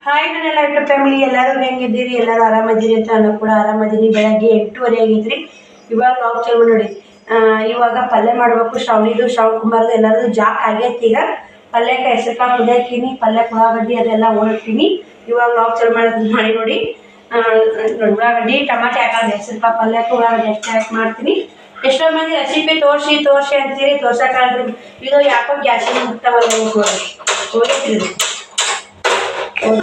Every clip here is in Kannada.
ಹಾಯ್ ನನ್ನೆಲ್ಲ ಯೂಟ್ಯೂಬ್ ಫ್ಯಾಮಿಲಿ ಎಲ್ಲರೂ ಹೆಂಗಿದ್ದೀರಿ? ಎಲ್ಲರೂ ಆರಾಮದಿರಿ ಅಂತ ನಾನು ಕೂಡ ಆರಾಮದೀನಿ. ಬೆಳಗ್ಗೆ 8:30 ಆಗಿದ್ರಿ. ಇವಾಗ ಲಾಗ್ ಚಾಲು ನೋಡಿ. ಇವಾಗ ಪಲ್ಯ ಮಾಡಬೇಕು. ಶ್ರಾವಣಿದು ಕುಮಾರ್ದು ಎಲ್ಲರದು ಜಾಕ್ ಆಗೈತಿ. ಈಗ ಪಲ್ಯಕ್ಕೆ ಹೆಸರುಕಾಳು ಕುದಿಯಾಕಿನಿ, ಪಲ್ಯಕ್ಕೆ ಉಳ್ಳಾಗಡ್ಡಿ ಅದೆಲ್ಲ ಓಡ್ತೀನಿ. ಇವಾಗ ಲಾಗ್ ಚಾಲು ಮಾಡಿ ನೋಡಿ. ಉಳ್ಳಾಗಡ್ಡಿ ಟಮಾಟೆ ಹಾಕೋದು, ಹೆಸರುಕಾಳು ಪಲ್ಯಕ್ಕೆ ಉಳ್ಳಾಗಡ್ಡಿ ಅಷ್ಟೇ ಹಾಕಿ ಮಾಡ್ತೀನಿ. ಎಷ್ಟೋ ಮಂದಿ ರೆಸಿಪಿ ತೋರಿಸಿ ಅಂತೀರಿ, ತೋರ್ಸಕ್ಕಾಗ್ರಿ. ಇದು ಯಾಕೋ ಗ್ಯಾಸಿನ ಮುಟ್ಟವಲ್ಲ ಹೋಗಿರ್ತೀರಿ.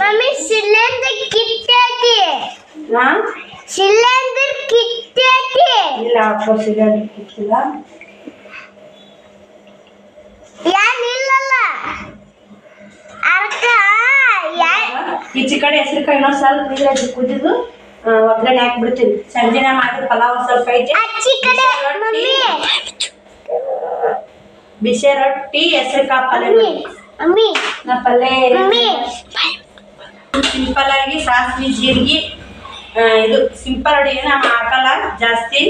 मम्मी सिलेंडर कितने थी? ना सिलेंडर कितने थी? ಇಲ್ಲ ಅಪ್ಪ ಸಿಲಿಂಡರ್ ಕಿತ್ತಿಲ್ಲ. ಯಾನ್ ಇಲ್ಲಲ್ಲ ಅರ್ಕ ಈಚೆ ಕಡೆ ಹೆಸರುಕಾಳು ಇನ್ನೊಂದು ಸ್ವಲ್ಪ ನೀರಾಗಿ ಕುದಿದು ಒಗ್ಗರಣೆ ಹಾಕ್ಬಿಡ್ತೀನಿ. ಸಂಜೆ ನಾ ಮಾಡಿದ ಪಲಾವ್ ಸ್ವಲ್ಪ ಐತೆ. ಅಚ್ಚಿ ಕಡೆ ಮಮ್ಮಿ ಬಿಸಿ ರೊಟ್ಟಿ ಹೆಸರುಕಾಳು ಪಲ್ಯ. ಮಮ್ಮಿ ನಾ ಪಲ್ಯ ಮಮ್ಮಿ ಸಿಂಪಲ್ ಆಗಿ ಸಾಸಿವೆ ಜೀರಿಗೆ ಇದು ಸಿಂಪಲ್ ಅಡುಗೆ ನಾವು ಹಾಕಲ್ಲ ಜಾಸ್ತಿ.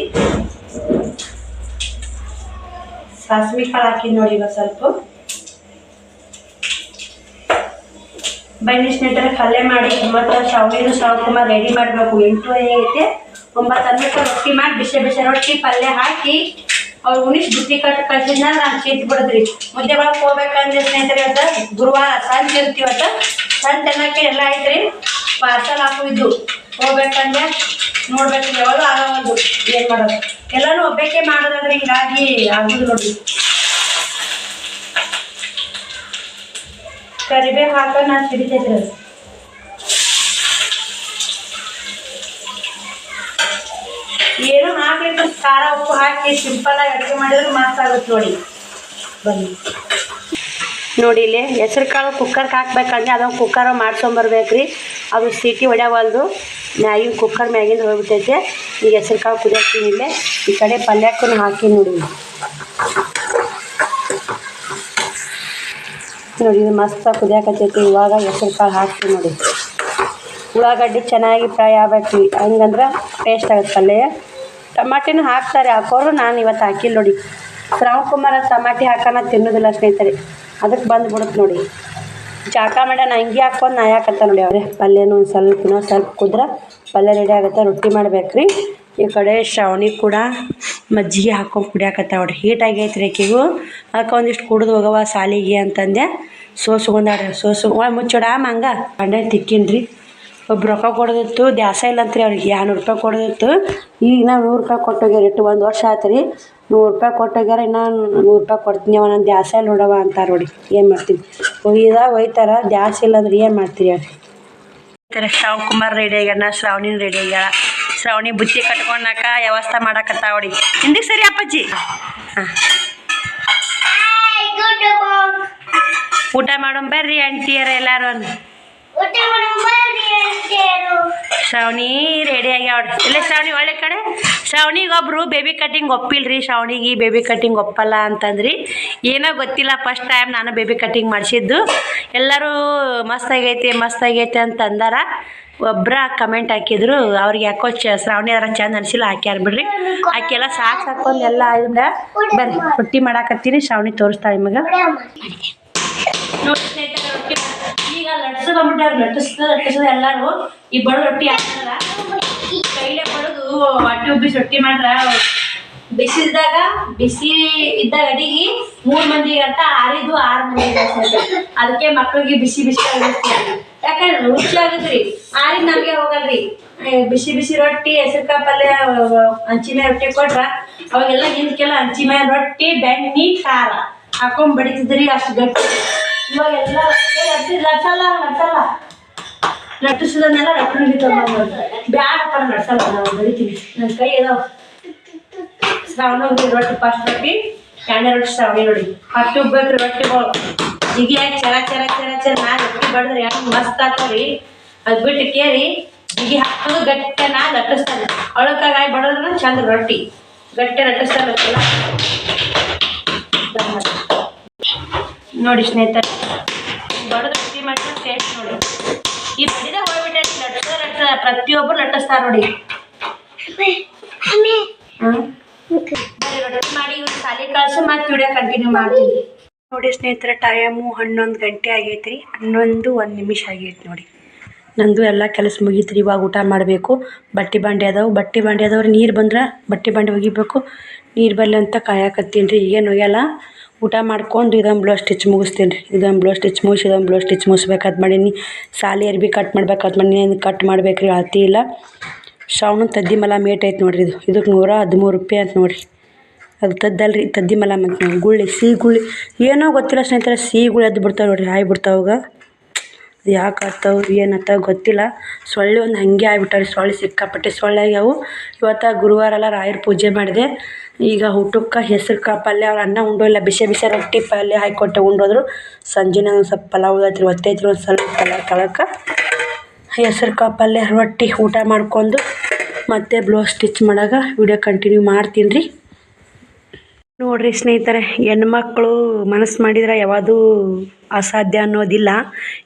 ಸಾಸಿವೆ ಕಾಳು ಹಾಕಿ ನೋಡಿ. ಇವಾಗ ಸ್ವಲ್ಪ ಬನ್ನಿ ಸ್ನೇಹಿತರೆ, ಪಲ್ಯ ಮಾಡಿ ಮತ್ತು ಶ್ರಾವಣಿದು ರೆಡಿ ಮಾಡಬೇಕು. 8:30 ಐತೆ. 9 ಅನ್ನಕ್ಕೆ ರೊಟ್ಟಿ ಮಾಡಿ ಬಿಸಿ ರೊಟ್ಟಿ ಪಲ್ಯ ಹಾಕಿ ಅವ್ರು ಉಣಿಸಿ ಬುತ್ತಿ ಕಳ್ಸಿದ್ನ ನಾನು ಚೀಟ್ ಬಿಡದ್ರಿ. ಮುದ್ದೆ ಒಳಗೆ ಹೋಗ್ಬೇಕಂದ್ರೆ ಸ್ನೇಹಿತರೆ, ಇವತ್ತು ಗುರುವಾರ ಸಂಜೆ ಇರ್ತೀವತ್ತ. ಸಂಜೆ ಅನ್ನಕ್ಕೆ ಎಲ್ಲ ಐತ್ರಿ. ಪಾರ್ಸಲ್ ಹಾಕೋದು ಹೋಗ್ಬೇಕಂದ್ರೆ ನೋಡ್ಬೇಕು, ಯಾವಾಗ ಆಗೋದು ಏನು ಮಾಡೋದು. ಎಲ್ಲನೂ ಒಬ್ಬಕ್ಕೆ ಮಾಡೋದಂದ್ರೆ ಹಿಂಗಾಗಿ ಆಗೋದು ನೋಡಿ. ಕರಿಬೇವು ಹಾಕೋ ನಾನು ಸಿಡಿತೈತ್ರಿ. ಅದು ಏನು ಹಾಕಲಿಕ್ಕೆ ಖಾರ ಉಪ್ಪು ಹಾಕಿ ಸಿಂಪಲ್ ಆಗಿ ಅಡುಗೆ ಮಾಡಿದ್ರೆ ಮಸ್ತ್ ಆಗುತ್ತೆ ನೋಡಿ. ಬನ್ನಿ ನೋಡಿ, ಇಲ್ಲಿ ಹೆಸರು ಕಾಳು ಕುಕ್ಕರ್ಗೆ ಹಾಕ್ಬೇಕಂದ್ರೆ ಅದೊಂದು ಕುಕ್ಕರ್ ಮಾಡ್ಸ್ಕೊಂಬರ್ಬೇಕ್ರಿ. ಅದು ಸೀಟಿ ಹೊಡ್ಯಾವಲ್ದು, ಮ್ಯಾಗಿನ ಕುಕ್ಕರ್ ಮ್ಯಾಗಿಂದ ಹೋಗ್ಬಿಟ್ಟೈತೆ. ಈಗ ಹೆಸರು ಕಾಳು ಕುದಿಯಾಕ್ತೀನಿ. ಇಲ್ಲೇ ಈ ಕಡೆ ಪಲ್ಯಕ್ಕೂ ಹಾಕಿ ನೋಡಿ. ನೋಡಿ ಇದು ಮಸ್ತ್ ಕುದಿಯಾಕತ್ತೈತಿ. ಇವಾಗ ಹೆಸರು ಕಾಳು ಹಾಕ್ತೀನಿ ನೋಡಿ. ಉಳ್ಳಾಗಡ್ಡಿ ಚೆನ್ನಾಗಿ ಫ್ರೈ ಆಗ್ಬೇಕು, ಹಂಗಂದ್ರೆ ಟೇಸ್ಟ್ ಆಗುತ್ತೆ ಪಲ್ಯ. ಟಮಾಟಿನೂ ಹಾಕ್ತಾರೆ ಹಾಕೋರು, ನಾನು ಇವತ್ತು ಹಾಕಿಲ್ಲ ನೋಡಿ. ಶ್ರಾವಣ್ ಕುಮಾರ ಟಮಾಟಿ ಹಾಕೋಣ ತಿನ್ನೋದಿಲ್ಲ ಸ್ನೇಹಿತರೆ, ಅದಕ್ಕೆ ಬಂದುಬಿಡುತ್ತೆ ನೋಡಿ. ಜಾಕ ಮಾಡ್ಯಾನ ಹಂಗೆ ಹಾಕ್ಕೊಂಡು ನಾ ಯಾಕತ್ತ ನೋಡಿ. ಅವ್ರೆ ಪಲ್ಯನೂ ಇನ್ನೊಂದು ಸ್ವಲ್ಪ ಕುದ್ರೆ ಪಲ್ಯ ರೆಡಿ ಆಗುತ್ತೆ. ರೊಟ್ಟಿ ಮಾಡ್ಬೇಕ್ರಿ. ಈ ಕಡೆ ಶ್ರಾವಣಿ ಕೂಡ ಮಜ್ಜಿಗೆ ಹಾಕ್ಕೊಂಡು ಕುಡಿಯಾಕತ್ತ ನೋಡಿ. ಹೀಟ್ ಆಗೈತ್ರಿ ಆಕೆಗೂ. ಅದಕ್ಕೆ ಒಂದಿಷ್ಟು ಕುಡಿದು ಹೋಗವ ಸಾಲಿಗೆ ಅಂತಂದೆ. ಸೋಸ್ಕೊಂಡಾಡ್ರಿ. ಮುಚ್ಚೋಡ ಹಂಗೆ ಅಂಡೆ ತಿಕ್ಕಿನ್ರಿ. ಒಬ್ರು ರೊಕ್ಕ ಕೊಡೋದಿತ್ತು, ದ್ಯಾಸ ಇಲ್ಲ ಅಂತ್ರಿ ಅವ್ರಿಗೆ. 200 ರೂಪಾಯಿ ಕೊಡೋದಿತ್ತು. ಈಗ ನಾವು 100 ರೂಪಾಯಿ ಕೊಟ್ಟೋಗ್ಯಾರ. ಇಟ್ಟು 1 ವರ್ಷ ಆಯ್ತು ರೀ. 100 ರೂಪಾಯಿ ಕೊಟ್ಟೋಗ್ಯಾರ. ಇನ್ನು 100 ರೂಪಾಯಿ ಕೊಡ್ತೀನಿ ಅವ, ನಾನು ದ್ಯಾಸ ಇಲ್ಲ ನೋಡವ ಅಂತಾರೆ ನೋಡಿ. ಏನು ಮಾಡ್ತೀವಿ, ಒಯ್ತಾರ. ದ್ಯಾಸ ಇಲ್ಲ ಅಂದ್ರೆ ಏನು ಮಾಡ್ತೀರಿ ಅವ್ರಿ. ಈ ಥರ ಶ್ರಾವಣ್ ಕುಮಾರ್ ರೆಡಿ ಆಗ್ಯಾನ, ಶ್ರಾವಣಿನ ರೆಡಿ ಆಗ್ಯಾಳ. ಶ್ರಾವಣಿ ಬುತ್ತಿ ಕಟ್ಕೊಂಡಾಕ ವ್ಯವಸ್ಥೆ ಮಾಡಕತ್ತ ನೋಡಿ. ಹಿಂದಿಗೆ ಸರಿ ಅಪ್ಪಾಜಿ. ಹಾಂ, ಊಟ ಮಾಡೋಣ ಬರ್ರಿ ಆಂಟಿಯರ ಎಲ್ಲಾರು. ಶ್ರಾವಣಿ ರೆಡಿ ಆಗ್ಯಾವ. ಇಲ್ಲ ಶ್ರಾವಣಿ ಒಳ್ಳೆ ಕಡೆ. ಶ್ರಾವಣಿಗೆ ಒಬ್ರು ಬೇಬಿ ಕಟ್ಟಿಂಗ್ ಒಪ್ಪಿಲ್ರಿ. ಶ್ರಾವಣಿಗೆ ಬೇಬಿ ಕಟ್ಟಿಂಗ್ ಒಪ್ಪಲ್ಲ ಅಂತಂದ್ರಿ. ಏನೋ ಗೊತ್ತಿಲ್ಲ, ಫಸ್ಟ್ ಟೈಮ್ ನಾನು ಬೇಬಿ ಕಟ್ಟಿಂಗ್ ಮಾಡಿಸಿದ್ದು. ಎಲ್ಲರೂ ಮಸ್ತಾಗೈತೆ ಅಂತ ಅಂದಾರ. ಒಬ್ಬರ ಕಮೆಂಟ್ ಹಾಕಿದ್ರು. ಅವ್ರಿಗೆ ಯಾಕೋ ಶ್ರಾವಣಿ ಅದರ ಚಂದ ಅನಿಸಿಲ್ಲ, ಹಾಕ್ಯಾರ ಬಿಡ್ರಿ. ಆಕೆಲ್ಲ ಸಾಕು ಹಾಕೊಂಡು ಎಲ್ಲ ಆಯ್ದ ಬರ್ರಿ ರೊಟ್ಟಿ ಮಾಡಾಕತ್ತೀನಿ. ಶ್ರಾವಣಿ ತೋರಿಸ್ತಾಳೆ ನಿಮಗೆ ನೋಡಿ ಸ್ನೇಹಿತರೆ. ರೊಟ್ಟಿ ಈಗ ಲಟ್ಟಿಸೋದು ಎಲ್ಲರೂ. ಈ ಬಡ ರೊಟ್ಟಿ ಹಾಕಲ್ಲ, ಕೈಲೇ ಬಡದು ಹೊಟ್ಟೆ ಉಬ್ಬಿಸಿ ರೊಟ್ಟಿ ಮಾಡ್ರ. ಬಿಸಿ ಇದ್ದಾಗ ಅಡಿಗೆ 3 ಮಂದಿಗೆ ಅಂತ 6 ಮಂದಿಗೆ. ಅದಕ್ಕೆ ಮಕ್ಳಿಗೆ ಬಿಸಿ ಆಗಿರ್ತೀವಿ. ಯಾಕಂದ್ರೆ ರುಚಿ ಆಗುತ್ರಿ. 6 ನಮಗೆ ಹೋಗಲ್ರಿ. ಬಿಸಿ ರೊಟ್ಟಿ ಹೆಸರುಕಾಳು ಪಲ್ಯ ಹಂಚಿನ ರೊಟ್ಟಿ ಕೊಟ್ರ ಅವಾಗೆಲ್ಲ ಹಿಂದಕ್ಕೆಲ್ಲ ಹಂಚಿನ ರೊಟ್ಟಿ ಬೆಣ್ಣೆ ಖಾರ ಹಾಕೊಂಡ್ ಬಡಿತಿದ್ರಿ. ಅಷ್ಟು ಗಟ್ಟಿ. ಇವಾಗೆಲ್ಲ ಲಟ್ಟಿಸೋದನ್ನೆಲ್ಲ ರೊಟ್ಟಿ ಬ್ಯಾಡಪ್ಪ ನಡ್ಸಲ್ಲ, ನಾವು ಬಡಿತೀವಿ. ನನ್ನ ಕೈ ಅದಾವ. ಶ್ರಾವಣಿ ರೊಟ್ಟಿ ಫಸ್ಟ್ ರೊಟ್ಟಿ, 2ನೇ ರೊಟ್ಟಿ ಶ್ರಾವಣಿ ನೋಡಿ. ಹೊಟ್ಟೆ ಉಬ್ಬೇಕ್ರಿ ರೊಟ್ಟಿಗಳು. ಜಿಗಿಯಾಗಿ ಚರ ನಾ ರೊಟ್ಟಿ ಬಡಿದ್ರೆ ಹೆಂಗೆ ಮಸ್ತ್ ಆಗ್ತಾವ್ರಿ. ಅದು ಬಿಟ್ಟು ಕೇರಿ ಜಿಗಿ ಹಾಕೋದು ಗಟ್ಟೆ ನಾ ಲಟ್ಟಿಸ್ತಾರೆ. ಅಳಕಾಗಿ ಬಡೋದ್ರ ಚಂದ ರೊಟ್ಟಿ ಗಟ್ಟೆ ಲಟ್ಟಿಸ್ತಾರಲ್ಲ ನೋಡಿ ಸ್ನೇಹಿತರೆ. ಬಡದು ರೊಟ್ಟಿ ಮಾಡಿದ್ರೆ ಟೇಸ್ಟ್ ನೋಡಿ. ಈ ಬಡಿದ ಹೋಗ್ಬಿಟ್ಟೈತಿ. ಲಟ್ಟಿಸ್ತಾರ ಪ್ರತಿಯೊಬ್ಬರು ಲಟ್ಟಿಸ್ತಾರ ನೋಡಿ. ರೊಟ್ಟಿ ಮಾಡಿ ಇವ್ರು ಸಾಲಿ ಕಳ್ಸು ಮತ್ತೆ ವಿಡಿಯೋ ಕಂಟಿನ್ಯೂ ಮಾಡ್ತೀನಿ ನೋಡಿ ಸ್ನೇಹಿತರೆ. ಟೈಮು 11 ಗಂಟೆ ಆಗೈತ್ರಿ. 11 1 ನಿಮಿಷ ಆಗೈತಿ ನೋಡಿ. ನಂದು ಎಲ್ಲ ಕೆಲಸ ಮುಗೀತು ಇವಾಗ ಊಟ ಮಾಡಬೇಕು. ಬಟ್ಟೆ ಬಾಂಡೆ ಅದಾವ್ರಿ. ನೀರು ಬಂದ್ರೆ ಬಟ್ಟೆ ಬಾಂಡೆ ಒಗಿಬೇಕು. ನೀರು ಬರಲಿ ಅಂತ ಕಾಯಕತ್ತೀನಿ ರೀ. ಈಗೇನು ಒಯ್ಯಲ್ಲ. ಊಟ ಮಾಡ್ಕೊಂಡು ಇದೊಂದು ಬ್ಲೌಸ್ ಸ್ಟಿಚ್ ಮುಗಿಸ್ತೀನಿ ರೀ. ಇದೊಂದು ಬ್ಲೌಸ್ ಸ್ಟಿಚ್ ಮುಗಿಸಿ ಇದೊಂದು ಬ್ಲೌಸ್ ಸ್ಟಿಚ್ ಮುಗಿಸ್ಬೇಕಂತ ಮಾಡೀನಿ. ಸಾಲಿ ಅರ್ಬಿ ಕಟ್ ಮಾಡ್ಬೇಕಂತ ಮಾಡೀನಿ. ಕಟ್ ಮಾಡ್ಬೇಕು ರೀ. ಅಳತೆ ಇಲ್ಲ. ಶ್ರಾವಣನ ತದ್ದಿ ಮಲ ಮೇಟ್ ಐತೆ ನೋಡಿರಿ. ಇದಕ್ಕೆ 113 ರೂಪಾಯಿ ಅಂತ ನೋಡಿರಿ. ಅದು ತದ್ದಲ್ರಿ, ತದ್ದಿ ಮಲ ಅಂತ ನೋಡಿ. ಗುಳ್ಳಿ ಸಿಹಿ ಗುಳ್ಳಿ ಏನೋ ಗೊತ್ತಿಲ್ಲ ಸ್ನೇಹಿತರೆ. ಸಿಹಿ ಗುಳ್ಳಿ ಎದ್ದು ಬಿಡ್ತಾವೆ ನೋಡಿರಿ. ಆಗಿಬಿಡ್ತಾವಾಗ ಅದು ಯಾಕೆ ಆಗ್ತಾವೆ ಏನಂತ ಗೊತ್ತಿಲ್ಲ. ಸೊಳ್ಳೆ ಒಂದು ಹಾಗೆ ಆಗಿಬಿಟ್ಟಾರೆ. ಸೊಳ್ಳೆ ಸಿಕ್ಕಾಪಟ್ಟೆ ಸೊಳ್ಳೆ ಆಗ್ಯಾವು. ಇವತ್ತು ಗುರುವಾರ ಎಲ್ಲ ರಾಯರ ಪೂಜೆ ಮಾಡಿದೆ. ಈಗ ಊಟಕ್ಕೆ ಹೆಸ್ರು ಕಾಳು ಪಲ್ಯ. ಅವ್ರು ಅನ್ನ ಉಂಡೋ ಇಲ್ಲ. ಬಿಸಿ ಬಿಸಿ ರೊಟ್ಟಿ ಪಲ್ಯ ಹಾಕಿಕೊಟ್ಟೆ ಉಂಡೋದ್ರು. ಸಂಜೆನ ಒಂದು ಸ್ವಲ್ಪ ಪಲಾವ್ ಉಳತ್ರಿ ಒತ್ತೈತ್ರಿ. ಒಂದು ಸ್ವಲ್ಪ ಪಲಾವ್ ತಳಕ್ಕೆ ಹೆಸ್ರು ಕಾಳು ಪಲ್ಯ ರೊಟ್ಟಿ ಊಟ ಮಾಡ್ಕೊಂಡು ಮತ್ತೆ ಬ್ಲೌಸ್ ಸ್ಟಿಚ್ ಮಾಡಾಗ ವಿಡಿಯೋ ಕಂಟಿನ್ಯೂ ಮಾಡ್ತೀನಿ ರೀ. ನೋಡಿರಿ ಸ್ನೇಹಿತರೆ, ಹೆಣ್ಮಕ್ಳು ಮನಸ್ಸು ಮಾಡಿದ್ರೆ ಯಾವುದು ಅಸಾಧ್ಯ ಅನ್ನೋದಿಲ್ಲ.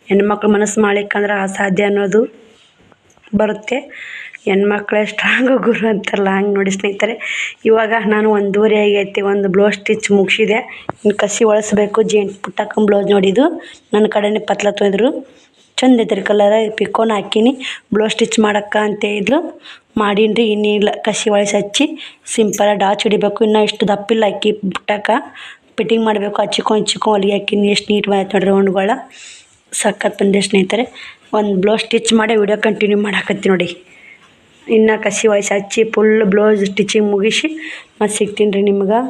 ಹೆಣ್ಮಕ್ಳು ಮನಸ್ಸು ಮಾಡ್ಲಿಕ್ಕಂದ್ರೆ ಅಸಾಧ್ಯ ಅನ್ನೋದು ಬರುತ್ತೆ. ಹೆಣ್ಮಕ್ಳೇ ಸ್ಟ್ರಾಂಗು ಗುರು ಅಂತಾರಲ್ಲ, ಹಂಗೆ ನೋಡಿ ಸ್ನೇಹಿತರೆ. ಇವಾಗ ನಾನು 1:30 ಆಗೈತಿ. ಒಂದು ಬ್ಲೌಸ್ ಸ್ಟಿಚ್ ಮುಗಿಸಿದೆ. ಇನ್ನು ಕಸಿ ಒಳಸ್ಬೇಕು. ಪುಟ್ಟಕ್ಕನ ಬ್ಲೌಸ್ ನೋಡಿದ್ದು ನನ್ನ ಕಡೆನೇ ಪತ್ಲ ತೊಯ್ದರು. ಚಂದ ಐತ್ರಿ ಕಲರ. ಪಿಕೋನ ಹಾಕೀನಿ. ಬ್ಲೌಸ್ ಸ್ಟಿಚ್ ಮಾಡಕ್ಕೆ ಅಂತ ಇದ್ಲು. ಮಾಡೀನಿ ರೀ. ಇನ್ನಿಲ್ಲ, ಕಸಿ ಒಳಸಿ ಹಚ್ಚಿ ಸಿಂಪಲ್ ಡಾಚ್ ಹಿಡಿಬೇಕು. ಇನ್ನೂ ಇಷ್ಟು ದಪ್ಪಿಲ್ಲ ಅಕ್ಕಿ ಪುಟ್ಟಕ್ಕೆ ಫಿಟ್ಟಿಂಗ್ ಮಾಡಬೇಕು. ಹಚ್ಚಿಕೊಂಡು ಹೊಲಿಗೆ ಹಾಕಿನಿ. ಎಷ್ಟು ನೀಟ್ ಬಂದೈತೆ ನೋಡ್ರಿ ರೌಂಡ್ಗಳ. ಸಖತ್ ಬಂದೆ ಸ್ನೇಹಿತರೆ. ಒಂದು ಬ್ಲೌಸ್ ಸ್ಟಿಚ್ ಮಾಡಿ ವಿಡಿಯೋ ಕಂಟಿನ್ಯೂ ಮಾಡಾಕತ್ತಿ ನೋಡಿ. ಇನ್ನು ಕಸಿ ಒಳಸಿ ಹಚ್ಚಿ ಫುಲ್ ಬ್ಲೌಸ್ ಸ್ಟಿಚಿಂಗ್ ಮುಗಿಸಿ ಮತ್ತು ಸಿಗ್ತೀನಿ ರೀ ನಿಮ್ಗೆ.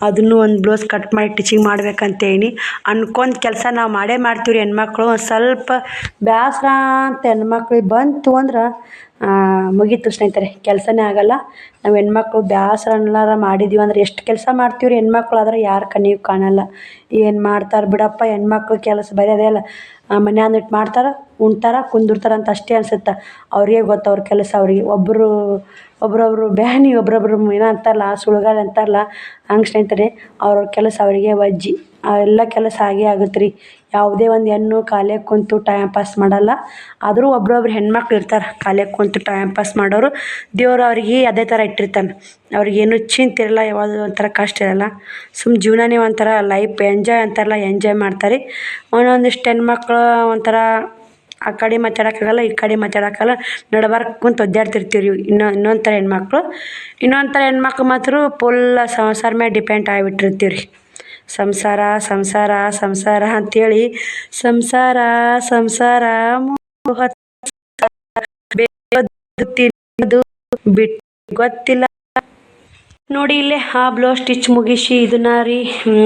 ಅದನ್ನು ಒಂದು ಬ್ಲೌಸ್ ಕಟ್ ಮಾಡಿ ಸ್ಟಿಚಿಂಗ್ ಮಾಡ್ಬೇಕಂತೇಳಿ ಅನ್ಕೊಂಡ್ ಕೆಲಸ ನಾವು ಮಾಡೇ ಮಾಡ್ತೀವಿ ರೀ. ಹೆಣ್ಮಕ್ಳು ಒಂದು ಸ್ವಲ್ಪ ಬೇಸರ ಅಂತ ಹೆಣ್ಮಕ್ಳಿಗೆ ಬಂತು ಅಂದ್ರೆ ಮುಗೀತು ಸ್ನೇಹಿತರೆ. ಕೆಲಸನೇ ಆಗಲ್ಲ. ನಾವು ಹೆಣ್ಮಕ್ಳು ಬೇಸರ ಅನ್ನಲಾರ ಮಾಡಿದ್ದೀವಿ ಅಂದ್ರೆ ಎಷ್ಟು ಕೆಲಸ ಮಾಡ್ತೀವಿ ರೀ. ಹೆಣ್ಮಕ್ಳು ಆದ್ರೆ ಯಾರ ಕಣ್ಣಿಗೂ ಕಾಣಲ್ಲ. ಏನು ಮಾಡ್ತಾರೆ ಬಿಡಪ್ಪ ಹೆಣ್ಮಕ್ಳು ಕೆಲಸ ಬರೋದೇ ಇಲ್ಲ. ಮನ್ಯಾಗಿಟ್ಟು ಮಾಡ್ತಾರೆ, ಉಣ್ತಾರೆ, ಕುಂದಿರ್ತಾರೆ ಅಂತ ಅಷ್ಟೇ ಅನ್ಸುತ್ತೆ. ಅವ್ರಿಗೆ ಗೊತ್ತು ಅವ್ರ ಕೆಲಸ. ಅವ್ರಿಗೆ ಒಬ್ರೊಬ್ರು ಬ್ಯಾನಿ, ಒಬ್ರೊಬ್ರು ಏನೋ ಅಂತಾರಲ್ಲ ಸುಳ್ಗಾಲ ಅಂತಾರಲ್ಲ, ಹಂಗೆ ಸ್ನೇಹಿತರೆ. ಅವ್ರವ್ರ ಕೆಲಸ ಅವರಿಗೆ ವಜ್ಜಿ. ಎಲ್ಲ ಕೆಲಸ ಆಗೇ ಆಗುತ್ತೆ ರೀ. ಯಾವುದೇ ಒಂದು ಹೆಣ್ಣು ಖಾಲಿ ಕುಂತು ಟೈಮ್ ಪಾಸ್ ಮಾಡಲ್ಲ. ಆದರೂ ಒಬ್ರೊಬ್ರು ಹೆಣ್ಮಕ್ಳು ಇರ್ತಾರೆ ಖಾಲಿ ಕುಂತು ಟೈಮ್ ಪಾಸ್ ಮಾಡೋರು. ದೇವ್ರು ಅವ್ರಿಗೆ ಅದೇ ಥರ ಇಟ್ಟಿರ್ತಾನೆ. ಅವ್ರಿಗೇನು ಚಿಂತೆ ಇರಲ್ಲ. ಯಾವುದು ಒಂಥರ ಕಷ್ಟ ಇರಲ್ಲ. ಜೀವನನೇ ಒಂಥರ ಲೈಫ್ ಎಂಜಾಯ್ ಅಂತಾರಲ್ಲ, ಎಂಜಾಯ್ ಮಾಡ್ತಾರೆ. ಒಂದೊಂದಿಷ್ಟು ಹೆಣ್ಮಕ್ಳು ಒಂಥರ ಆ ಕಡೆ ಮಾತಾಡೋಕ್ಕಾಗಲ್ಲ, ಈ ಕಡೆ ಮಾತಾಡೋಕ್ಕಾಗಲ್ಲ, ನಡ್ಬಾರ್ಕ್ ಕುಂತು ಒದ್ದಾಡ್ತಿರ್ತೀವಿ ರೀ. ಇನ್ನೊಂದು ಥರ ಹೆಣ್ಮಕ್ಳು. ಇನ್ನೊಂದು ಥರ ಹೆಣ್ಮಕ್ಳು ಮಾತ್ರ ಫುಲ್ ಸಂಸಾರ ಮೇಲೆ ಡಿಪೆಂಡ್ ಆಗಿಬಿಟ್ಟಿರ್ತೀವಿ ರೀ. ಸಂಸಾರ ಸಂಸಾರ ಸಂಸಾರ ಅಂಥೇಳಿ ಸಂಸಾರ ಬಿಟ್ಟು ಗೊತ್ತಿಲ್ಲ ನೋಡಿ. ಇಲ್ಲೇ ಆ ಬ್ಲೌಸ್ ಸ್ಟಿಚ್ ಮುಗಿಸಿ ಇದನ್ನ ರೀ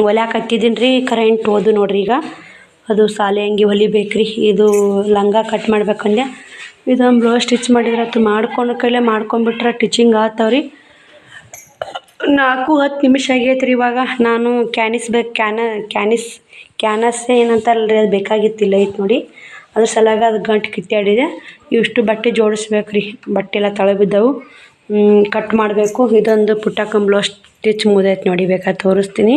ಹೊಲ್ಯಾಕೆ ಹತ್ತಿದ್ದೀನಿ ರೀ. ಕರೆಂಟ್ ಹೋದು ನೋಡ್ರಿ. ಈಗ ಅದು ಸಾಲೆ ಅಂಗಿ ಹೊಲಿಬೇಕ್ರಿ. ಇದು ಲಂಗ ಕಟ್ ಮಾಡ್ಬೇಕಂದೆ. ಇದೊಂದು ಬ್ಲೌಸ್ ಸ್ಟಿಚ್ ಮಾಡಿದ್ರೆ ಅದು ಮಾಡ್ಕೊಂಡ್ಬಿಟ್ರೆ ಸ್ಟಿಚಿಂಗ್ ಆಗ್ತಾವ್ರಿ. 4-10 ನಿಮಿಷ ಆಗೈತೆ ರೀ. ಇವಾಗ ನಾನು ಕ್ಯಾನಸ್ ಏನಂತಾರಲ್ರಿ, ಅದು ಬೇಕಾಗಿತ್ತಿಲ್ಲ ಐತೆ ನೋಡಿ. ಅದ್ರ ಸಲಾಗ ಅದು ಗಂಟು ಕಿತ್ತಾಡಿದೆ. ಇಷ್ಟು ಬಟ್ಟೆ ಜೋಡಿಸ್ಬೇಕು ರೀ. ಬಟ್ಟೆ ಎಲ್ಲ ತಳ ಬಿದ್ದವು. ಕಟ್ ಮಾಡಬೇಕು. ಇದೊಂದು ಪುಟ್ಟಕ್ಕನ ಬ್ಲೌಸ್ ಸ್ಟಿಚ್ ಮುಗಿದೈತೆ ನೋಡಿ. ಬೇಕಾದ್ರೆ ತೋರಿಸ್ತೀನಿ.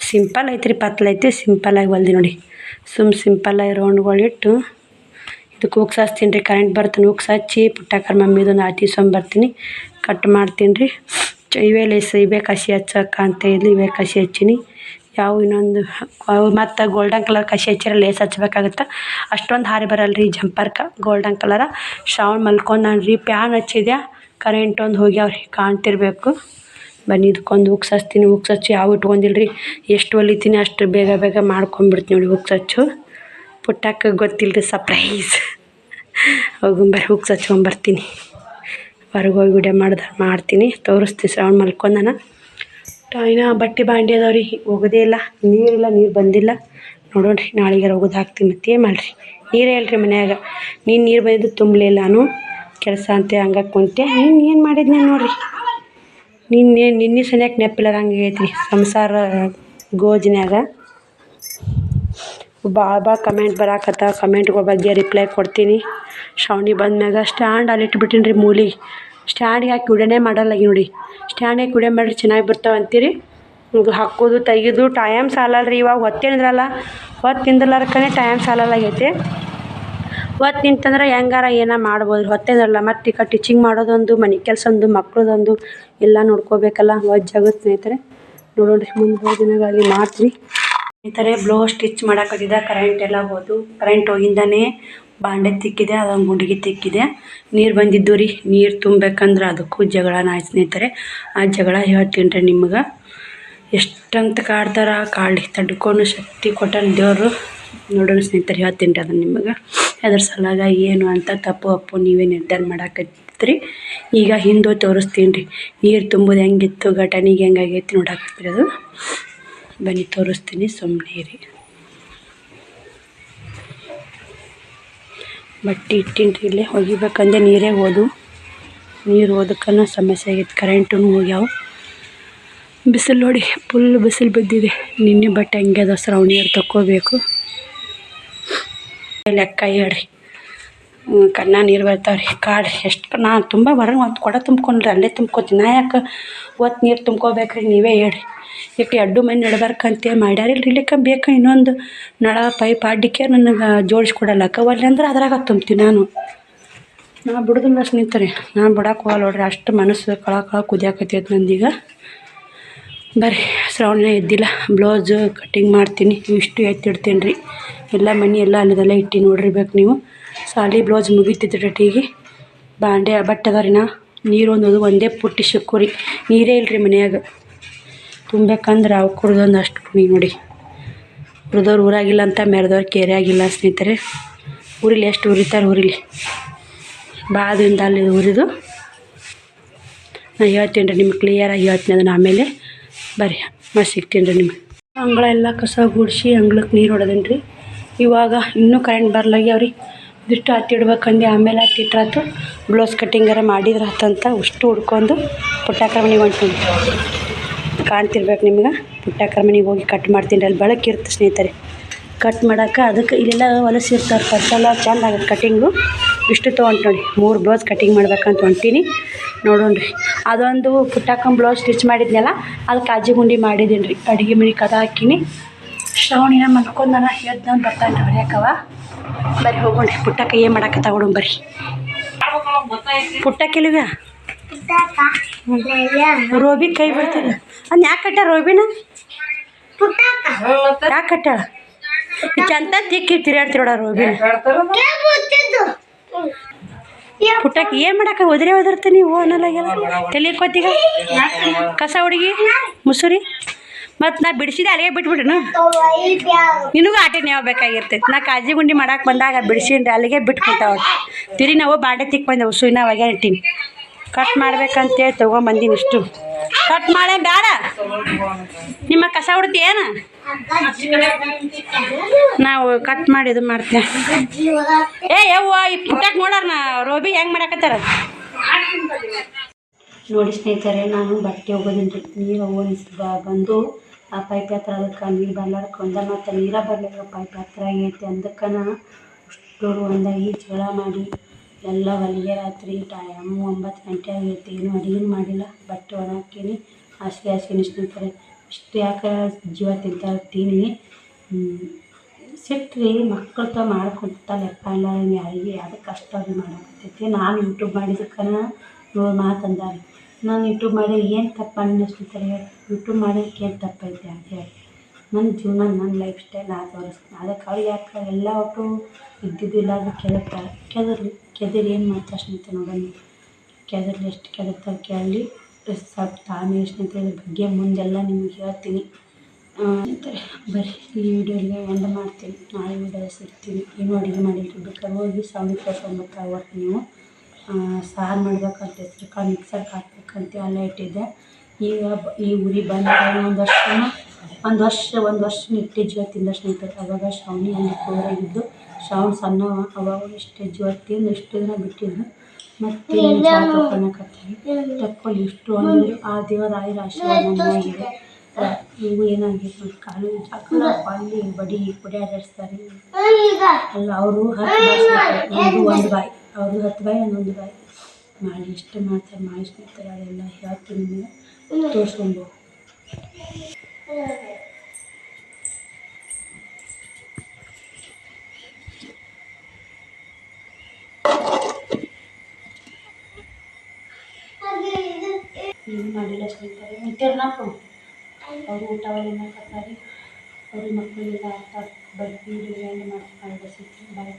ಸಿಂಪಲ್ ಐತೆ ರೀ, ಪತ್ಲೈತಿ. ಸಿಂಪಲ್ಲಾಗಿ ಹೊಲ್ದಿ ನೋಡಿ. ಸಿಂಪಲ್ಲಾಗಿ ರೌಂಡ್ಗಳಿಟ್ಟು ಇದಕ್ಕೆ ಉಕ್ಸ್ ಹಚ್ತೀನಿ ರೀ. ಕರೆಂಟ್ ಬರ್ತೀನಿ. ಉಕ್ಸ್ ಹಚ್ಚಿ ಪುಟ್ಟಕ್ಕನ ಮಮ್ಮಿದೊಂದು ಆತಿಸ್ಕೊಂಬರ್ತೀನಿ. ಕಟ್ ಮಾಡ್ತೀನಿ ರೀ. ಇವೇ ಕಸಿ ಹಚ್ಚಕ್ಕ ಅಂತ ಇದ್ಲಿ. ಇವೇ ಕಸಿ ಹಚ್ಚೀನಿ. ಇನ್ನೊಂದು ಮತ್ತು ಗೋಲ್ಡನ್ ಕಲರ್ ಕಸಿ ಹಚ್ಚಿರ ಲೇಸ್ ಹಚ್ಬೇಕಾಗತ್ತೆ. ಅಷ್ಟೊಂದು ಹಾರಿ ಬರಲ್ಲ ರೀ ಜಂಪರ್ಗೆ ಗೋಲ್ಡನ್ ಕಲರ. ಶ್ರಾವಣ ಮಲ್ಕೊಂಡಾನ ರೀ. ಪ್ಯಾನ್ ಹಚ್ಚಿದೆ. ಕರೆಂಟ್ ಒಂದು ಹೋಗ್ಯಾವ್ರಿ, ಕಾಣ್ತಿರ್ಬೇಕು. ಬನ್ನಿ ಇದಕ್ಕೊಂದು ಉಕ್ಸ್ ಹಚ್ತೀನಿ. ಉಕ್ಸ್ ಹಚ್ಚಿ ಇಟ್ಕೊಂಡಿಲ್ಲ ರೀ. ಎಷ್ಟು ಹೊಲಿತೀನಿ ಅಷ್ಟು ಬೇಗ ಮಾಡ್ಕೊಂಬಿಡ್ತೀನಿ ನೋಡಿ. ಉಕ್ಸ್ ಹಚ್ಚು ಪುಟ್ಟಕ್ಕೆ ಗೊತ್ತಿಲ್ಲ ರೀ, ಸರ್ಪ್ರೈಸ್. ಹೋಗುಂಬರ್ರಿ, ಉಕ್ಸ್ ಹಚ್ಕೊಂಬರ್ತೀನಿ. ಹೊರಗೆ ಹೋಗಿ ವಿಡಿಯೋ ಮಾಡ್ತೀನಿ, ತೋರಿಸ್ತೀನಿ. ಶ್ರಾವಣ ಮಲ್ಕೊಂಡಾನ. ಇನ್ನು ಬಟ್ಟೆ ಬಾಂಡೆ ಅದಾವ್ರಿ. ಹೋಗೋದೇ ಇಲ್ಲ. ನೀರಿಲ್ಲ, ನೀರು ಬಂದಿಲ್ಲ. ನೋಡೋಣ್ರಿ, ನಾಳೆಗಾರ ಹೋಗೋದು ಹಾಕ್ತೀನಿ. ಮತ್ತೇನು ಮಾಡಿರಿ, ನೀರೇ ಇಲ್ಲರಿ ಮನ್ಯಾಗ. ನೀರು ಬಂದಿದ್ದು ತುಂಬಲಿಲ್ಲ. ನಾನು ಕೆಲಸ ಅಂತ ಹಂಗೆ ಕುಂತೆ. ಏನು ಮಾಡಿದ್ನಿ ನೋಡಿರಿ. ನಿನ್ನೆ ಸನ್ಯಾಕ ನೆಪ್ಪಿಲ್ಲ ಹಂಗೆ ಐತ್ರಿ ಸಂಸಾರ ಗೋಜಿನ್ಯಾಗ. ಭಾಳ ಕಮೆಂಟ್ ಬರಾಕತ್ತ. ಕಮೆಂಟ್ಗಳ ಬಗ್ಗೆ ರಿಪ್ಲೈ ಕೊಡ್ತೀನಿ. ಶ್ರಾವಣಿ ಬಂದ್ಮ್ಯಾಗ ಸ್ಟ್ಯಾಂಡ್ ಅಲ್ಲಿ ಇಟ್ಬಿಟ್ಟಿನಿ ರೀ ಮೂಲಿಗೆ. ಸ್ಟ್ಯಾಂಡಿಗೆ ಹಾಕಿ ವಿಡಿಯೋನೇ ಮಾಡಲ್ಲ ನೋಡಿ. ಸ್ಟ್ಯಾಂಡ್ ಹಾಕಿ ವಿಡಿಯೋ ಮಾಡಿರಿ ಚೆನ್ನಾಗಿ ಬರ್ತಾವೆ ಅಂತೀರಿ. ಇದು ಹಾಕೋದು ತೆಗೆದು ಟೈಮ್ ಸಾಲಲ್ಲ ರೀ. ಇವಾಗ ಹೊತ್ತೇನಿದ್ರಲ್ಲ, ಹೊತ್ತು ನಿಂದ್ರಲಾರ್ಕನೇ ಟೈಮ್ ಸಾಲಲ್ಲಾಗೈತೆ. ಹೊತ್ತು ನಿಂತಂದ್ರೆ ಹೆಂಗಾರ ಏನೋ ಮಾಡ್ಬೋದು. ಹೊತ್ತೇನಿರಲ್ಲ. ಮತ್ತು ಈಗ ಟೀಚಿಂಗ್ ಮಾಡೋದೊಂದು, ಮನೆ ಕೆಲಸ ಒಂದು, ಮಕ್ಕಳದೊಂದು ಎಲ್ಲ ನೋಡ್ಕೋಬೇಕಲ್ಲ. ವಜ್ಜಾಗುತ್ತೆ ಸ್ನೇಹಿತರೆ. ನೋಡೋಣ್ರಿ ಮುಂದೆ ದಿನಗಳಲ್ಲಿ ಮಾಡ್ತೀವಿ ಸ್ನೇಹಿತರೆ. ಬ್ಲೌಸ್ ಸ್ಟಿಚ್ ಮಾಡಾಕತ್ತಿದ್ದ ಕರೆಂಟ್ ಎಲ್ಲ ಹೋದು. ಕರೆಂಟ್ ಹೋಗಿಂದಾನೇ ಬಾಂಡೆ ತಿಕ್ಕಿದೆ, ಅದೊಂದು ಗುಂಡಿಗೆ ತಿಕ್ಕಿದೆ. ನೀರು ಬಂದಿದ್ದು ರೀ, ನೀರು ತುಂಬಬೇಕಂದ್ರೆ ಅದಕ್ಕೂ ಜಗಳನ ಆಯ್ತು ಸ್ನೇಹಿತರೆ. ಆ ಜಗಳ ಹೇಳ್ತೀನಿ ರೀ ನಿಮ್ಗೆ. ಎಷ್ಟಂತ ಕಾಡ್ತಾರ, ಕಾಡ್ಲಿ ತಡ್ಕೊಂಡು ಶಕ್ತಿ ಕೊಟ್ಟಾನ ದೇವರು. ನೋಡೋಣ ಸ್ನೇಹಿತರೆ, ಹೇಳ್ತೀನಿ ರೀ ಅದನ್ನು ನಿಮಗೆ. ಅದ್ರ ಸಲಾಗ ಏನು ಅಂತ ತಪ್ಪು ಅಪ್ಪು ನೀವೇ ನಿರ್ಧಾರ ಮಾಡಾಕತ್ತೀರಿ. ಈಗ ಹಿಂದೆ ತೋರಿಸ್ತೀನಿ ರೀ, ನೀರು ತುಂಬೋದು ಹೆಂಗಿತ್ತು, ಘಟನೆಗೆ ಹೆಂಗಾಗೈತಿ ನೋಡಾಕತ್ತೀರಿ. ಅದು ಬನ್ನಿ ತೋರಿಸ್ತೀನಿ, ಸುಮ್ಮನೆ ರೀ. ಬಟ್ಟೆ ಇಟ್ಟಿನಿ ರೀ, ಇಲ್ಲೇ ಒಗಿಬೇಕಂದ್ರೆ ನೀರೇ ನೀರು ಹೋದಕ್ಕನ ಸಮಸ್ಯೆ ಆಗೈತೆ. ಕರೆಂಟೂ ಹೋಗ್ಯಾವ. ಬಿಸಿಲು ನೋಡಿ, ಫುಲ್ ಬಿಸಿಲು ಬಿದ್ದಿದೆ. ನಿನ್ನೆ ಬಟ್ಟೆ ಹಂಗೆ ಅದ, ಶ್ರಾವಣಿಯರು ತಕ್ಕೋಬೇಕು. ಲೆಕ್ಕ ಹೇಳ್ರಿ, ಕಣ್ಣ ನೀರು ಬರ್ತಾವೆ ರೀ. ಕಾಡು ಎಷ್ಟು ನಾನು ತುಂಬ ಹೊರಗೆ ಒಂದು ಕೊಡ ತುಂಬ್ಕೊಂಡ್ರಿ, ಅಲ್ಲೇ ತುಂಬ್ಕೊತೀನಿ. ನಾ ಯಾಕೆ ಒತ್ತು ನೀರು ತುಂಬ್ಕೋಬೇಕ್ರಿ, ನೀವೇ ಹೇಳ್ರಿ. ಈಗ 2 ಮನೆ ನಡ್ಬಾರ್ಕಂತ ಮಾಡ್ಯಾರಿಲ್ರಿ. ಇಲ್ಲಿಕ್ಕ ಬೇಕು ಇನ್ನೊಂದು ನಳ ಪೈಪ್ ಅಡ್ಡಿಕೆ ನನಗೆ ಜೋಡಿಸ್ಕೊಡಲ್ಲಕ್ಕ ಒಲ್ಲೆ ಅಂದ್ರೆ ಅದ್ರಾಗ ತುಂಬ್ತೀನಿ ನಾ ಬಿಡೋದಿಲ್ಲ ಸ್ನೇಹಿತರೆ. ನಾನು ಬಿಡಕ್ಕೆ ಹೋಗಲ್ಲ ನೋಡ್ರಿ, ಅಷ್ಟು ಮನಸ್ಸು ಕಳ ಕುದಿಯಾಕತ್ತೈತೆ ನಂದೀಗ. ಬರ್ರಿ, ಶ್ರಾವಣ ಎದ್ದಿಲ್ಲ, ಬ್ಲೌಸು ಕಟ್ಟಿಂಗ್ ಮಾಡ್ತೀನಿ. ಇಷ್ಟು ಎತ್ತಿಡ್ತೀನಿ ರೀ. ಎಲ್ಲ ಮನೆ ಎಲ್ಲ ಅಲ್ಲಿದೆಲ್ಲ ಇಟ್ಟು ನೋಡಿರ್ಬೇಕು ನೀವು. ಸಾಲಿ ಬ್ಲೌಸ್ ಮುಗಿತಿದ್ದ ರೆಟಿಗೆ ಬಾಂಡೆ ಬಟ್ಟೆ ಅದ ರೀ. ನೀರು ಒಂದೇ ಪುಟ್ಟಿ ಶಿಕ್ಕುರಿ, ನೀರೇ ಇಲ್ಲರಿ ಮನ್ಯಾಗ. ತುಂಬಬೇಕಂದ್ರೆ ಅವು ಕುಡ್ದೊಂದು ಅಷ್ಟು ಕುಣಿ ನೋಡಿ. ಉರಿದವ್ರು ಊರಾಗಿಲ್ಲ ಅಂತ ಮೆರೆದವ್ರು ಕೇರಿಯಾಗಿಲ್ಲ ಸ್ನೇಹಿತರೆ. ಉರಿಲಿ, ಎಷ್ಟು ಉರಿತಾರೆ ಉರಿಲಿ. ಬಾದಿಂದ ಅಲ್ಲಿ ಉರಿದು ನಾನು ಹೇಳ್ತೀನಿ ರೀ ನಿಮ್ಗೆ, ಕ್ಲಿಯರಾಗಿ ಹೇಳ್ತೀನಿ ಅದನ್ನು ಆಮೇಲೆ. ಬರ್ರಿ, ಮತ್ತೆ ಸಿಗ್ತೀನಿ ರೀ ನಿಮ್ಗೆ. ಅಂಗಳ ಎಲ್ಲ ಕಸ ಗುಡಿಸಿ ಅಂಗ್ಳಕ್ಕೆ ನೀರು ಹೊಡೆದೇನಿ ರೀ. ಇವಾಗ ಇನ್ನೂ ಕರೆಂಟ್ ಬರ್ಲಾಗ್ಯಾವ್ರಿ. ಇದಿಷ್ಟು ಹತ್ತಿಡ್ಬೇಕಂದು ಆಮೇಲೆ ಹತ್ತಿಟ್ರಾತು ಬ್ಲೌಸ್ ಕಟ್ಟಿಂಗಾರ ಮಾಡಿದ್ರೆ ಹತ್ತಂತ ಅಷ್ಟು ಹುಡ್ಕೊಂಡು ಪುಟ್ಟಾಕ್ರ ಮನೆಗೆ ಹೊಂಟೀನಿ. ಕಾಣ್ತಿರ್ಬೇಕು ನಿಮ್ಗೆ. ಪುಟ್ಟಾಕ್ರ ಮನೆಗೆ ಹೋಗಿ ಕಟ್ ಮಾಡ್ತೀನಿ ರೀ. ಅಲ್ಲಿ ಬೆಳಕಿರುತ್ತೆ ಸ್ನೇಹಿತರೆ. ಕಟ್ ಮಾಡೋಕೆ ಅದಕ್ಕೆ ಇಲ್ಲೆಲ್ಲ ಹೊಲಸಿರ್ತಾರೆ, ಫಸ್ಟೆಲ್ಲ ಚೆಂದ ಆಗುತ್ತೆ ಕಟ್ಟಿಂಗು. ಇಷ್ಟು ತೊಗೊಂಡು ನೋಡಿ 3 ಬ್ಲೌಸ್ ಕಟ್ಟಿಂಗ್ ಮಾಡ್ಬೇಕಂತ ಹೊಂಟೀನಿ. ನೋಡೋಣ ರೀ. ಅದೊಂದು ಪುಟ್ಟಾಕಂಗೆ ಬ್ಲೌಸ್ ಸ್ಟಿಚ್ ಮಾಡಿದ್ನಲ್ಲ, ಅದು ಕಾಜಿ ಗುಂಡಿ ಮಾಡಿದ್ದೀನಿ ರೀ. ಅಡುಗೆ ಮನೆ ಕದ ಹಾಕಿನಿ. ಶ್ರಾವಣಿನ ಮಲ್ಕೊಂಡನ, ಎದ್ದು ಬರ್ತಾನೆ ರೀ ಹೊರ್ಯಾಕವ. ಬರ್ರಿ ಹೋಗೋಣ. ಪುಟ್ಟಕ್ಕ ಏನು ಮಾಡಾಕತ್ತ ಹೋಗೋಣ ಬರ್ರಿ. ಪುಟ್ಟಕ್ಕಿಲ್ವ ರೋಬಿ ಕೈ ಬಿಡ್ತೀನಿ. ಅದು ಯಾಕೆ ಕಟ್ಟಾರ ರೋಬಿನ? ಯಾಕೆ ಕಟ್ಟಾಳ? ಚಂತ ತಿಕ್ಕಿ ತಿರುಗಾಡ್ತಿರೋಡ ರೋಬಿನ. ಪುಟ್ಟಕ್ಕೆ ಏನು ಮಾಡಾಕ ಒದರ್ತೀನಿ ಅನ್ನಲಾಗ್ಯಲ್ಲ. ತಲೆಕೋತೀಗ ಕಸ ಹುಡುಗಿ ಮುಸುರಿ. ಮತ್ತು ನಾ ಬಿಡಿಸಿದೆ ಅಲ್ಲಿಗೆ ಬಿಟ್ಬಿಟ್ರು. ನಿನಗೂ ಆಟನೇ ಯಾವ ಬೇಕಾಗಿರ್ತೈತಿ. ನಾ ಕಾಜಿ ಗುಂಡಿ ಮಾಡಕ್ಕೆ ಬಂದಾಗ ಬಿಡಿಸೀನಿ ಅಲ್ಲಿಗೆ ಬಿಟ್ಕೊಂತಾವ. ತಿರಿ ನಾವು ಬಾಂಡೆ ತಿಕ್ ಬಂದೆವು, ಸುಯ್ನ ಒಗ್ಯಾನ ಇಟ್ಟೀನಿ. ಕಟ್ ಮಾಡ್ಬೇಕಂತೇಳಿ ತೊಗೊಂಬಂದಿನಿ. ಇಷ್ಟು ಕಟ್ ಮಾಡೇ ಬೇಡ. ನಿಮ್ಮ ಕಸ ಹೊಡ್ತಿ ಏನು? ನಾವು ಕಟ್ ಮಾಡಿ ಇದು ಮಾಡ್ತೇವೆ. ಯವ್ವ ಈ ಪುಟ್ಟಕ್ಕೆ ನೋಡಾರ ನಾ ರೋಬಿ ಹೆಂಗೆ ಮಾಡಾಕತ್ತಾರ ನೋಡಿ ಸ್ನೇಹಿತರೆ. ನಾನು ಬಟ್ಟೆ ಹೋಗೋದಿಲ್ಲ ರೀ. ನೀರು ಬಂದು ಆ ಪೈಪ್ ಹತ್ರ ಅದಕ್ಕೆ ನೀರು ಬರ್ಲಾರ್ಕ ಮತ್ತು ನೀರ ಬರ್ಲಿಲ್ಲ ಪೈಪ್ ಹತ್ರ ಆಗೈತೆ ಅಂದಕ್ಕೆ ಅಷ್ಟು ಒಂದಾಗಿ ಜಗಳ ಮಾಡಿ ಎಲ್ಲ ಹೊಲಿಗೆ ರಾತ್ರಿ ಟೈಮ್ 9 ಗಂಟೆ ಆಗೈತಿ. ಏನು ಅಡುಗೆ ಮಾಡಿಲ್ಲ, ಬಟ್ಟೆ ಒಣ ಹಾಕೀನಿ. ಹಾಸಿಗೆ ಸ್ನೇಹಿತರೆ. ಇಷ್ಟು ಯಾಕೆ ಜೀವ ತಿಂತೀನಿ ಸಿಟ್ರಿ ಮಕ್ಕಳ ತ ಮಾಡ್ಕೊತ ಲೆಕ್ಕ ಇಲ್ಲ ಯಾರಿಗೆ ಅದಕ್ಕೆ ಅಷ್ಟು ಅಡುಗೆ ಮಾಡಾಕತ್ತೈತಿ. ನಾನು ಯೂಟ್ಯೂಬ್ ಮಾಡಿದಕ್ಕೆ ಮಾತಂದಾರೆ. ನಾನು ಯೂಟ್ಯೂಬ್ ಮಾಡಿ ಏನು ತಪ್ಪು ಅನ್ನಿಸ್ತಾರೆ? ಯೂಟ್ಯೂಬ್ ಮಾಡೋದಕ್ಕೆ ಏನು ತಪ್ಪೈತೆ ಅಂತೇಳಿ ನನ್ನ ಜೀವನ, ನನ್ನ ಲೈಫ್ ಸ್ಟೈಲ್ ನಾ ತೋರಿಸ್ತೀನಿ. ಅದಕ್ಕೆ ಅವ್ರು ಯಾಕೆ ಎಲ್ಲ ಒಟ್ಟು ಇದ್ದಿದ್ದಿಲ್ಲ ಅದು ಕೆದರ್ತಾರೆ. ಕೆದರಿ ಏನು ಮಾಡ್ತಾರೆ ಸ್ನೇಹಿತರೆ ನೋಡೋಣ. ಕೆದರ್ಲಿ ಎಷ್ಟು ಕೆದರ್ತಾರೆ ಕೇಳಲಿ. ಸ್ವಲ್ಪ ತಾಳ್ಮೆ ಸ್ನೇಹಿತರೆ. ಇದ್ರ ಬಗ್ಗೆ ಮುಂದೆಲ್ಲ ನಿಮ್ಗೆ ಹೇಳ್ತೀನಿ ಸ್ನೇಹಿತರೆ. ಬರ್ರಿ, ಈ ವಿಡಿಯೋಗೆ ಎಂಡ್ ಮಾಡ್ತೀನಿ. ನಾಳೆ ವಿಡಿಯೋ ಸಿಗ್ತೀನಿ. ಏನು ಅಡುಗೆ ಮಾಡಿರಿ ಬೇಕಾದ್ರೆ ಹೋಗಿ ಶ್ರಾವಣಿ ತೊಗೊಂಬರ್ಬೇಕು ನೀವು. ಸಾರು ಮಾಡ್ಬೇಕಂತ ಹೆಸ್ರು ಕಾಳು ಮಿಕ್ಸರ್ಗೆ ಹಾಕ್ಬೇಕಂತ ಎಲ್ಲ ಇಟ್ಟಿದ್ದೆ. ಈಗ ಈ ಉರಿ ಬಂದ ಒಂದು ವರ್ಷ ಇಟ್ಟು ಜೀವ ತಿಂದ ಸ್ನೇಹಿತರೆ. ಅವಾಗ ಶ್ರಾವಣಿ ಅಲ್ಲಿ ಕೂರಾಗಿದ್ದು, ಶ್ರಾವಣ ಸಣ್ಣ ಅವಾಗ ಇಷ್ಟು ಜೀವ ತಿಂದು ಇಷ್ಟು ದಿನ ಬಿಟ್ಟಿದ್ದು. ಮತ್ತು ತಕ್ಕೊಂಡು ಇಷ್ಟು ಅಂದರೆ ಆ ದೇವರ ಆಯುರ ಆಶೀರ್ವಾದ ನನ್ನಾಗಿದೆ. ಇವು ಏನಾಗಿತ್ತು ನೋಡಿ, ಕಾಲು ಜಾಕಲ ಅಲ್ಲಿ ಬಡಿ ಆಡಾಡಿಸ್ತಾರೆ ಅಲ್ಲ. ಅವರು 10 ಬಾಯಿ ಒಂದು ಬಾಯಿ, ಅವರು 10 ಬಾಯಿ ಒಂದು ಬಾಯಿ ಮಾಡಿ ಇಷ್ಟು ಮಾಡ್ತಾರೆ. ಮಾಡಿ ಸ್ನೇಹಿತರೆ ಅದೆಲ್ಲ ಹೇಳ್ತೀನಿ ನಿಮಗೆ ತೋರಿಸ್ಕೊಂಡು. ಏನು ಮಾಡಿಲ್ಲ ಸ್ನೇಹಿತರೆ. ನಿಂತಿರ್ನಪ್ಪು ಅವರು ಊಟವಲ್ಲಿ ಮಾಡ್ತಾರೆ. ಅವ್ರ ಮಕ್ಕಳಿಗೆಲ್ಲ ಆಟ ಬಡ್ಡಿ ಮಾಡ್ತಾರೆ. ಬಾಯಿ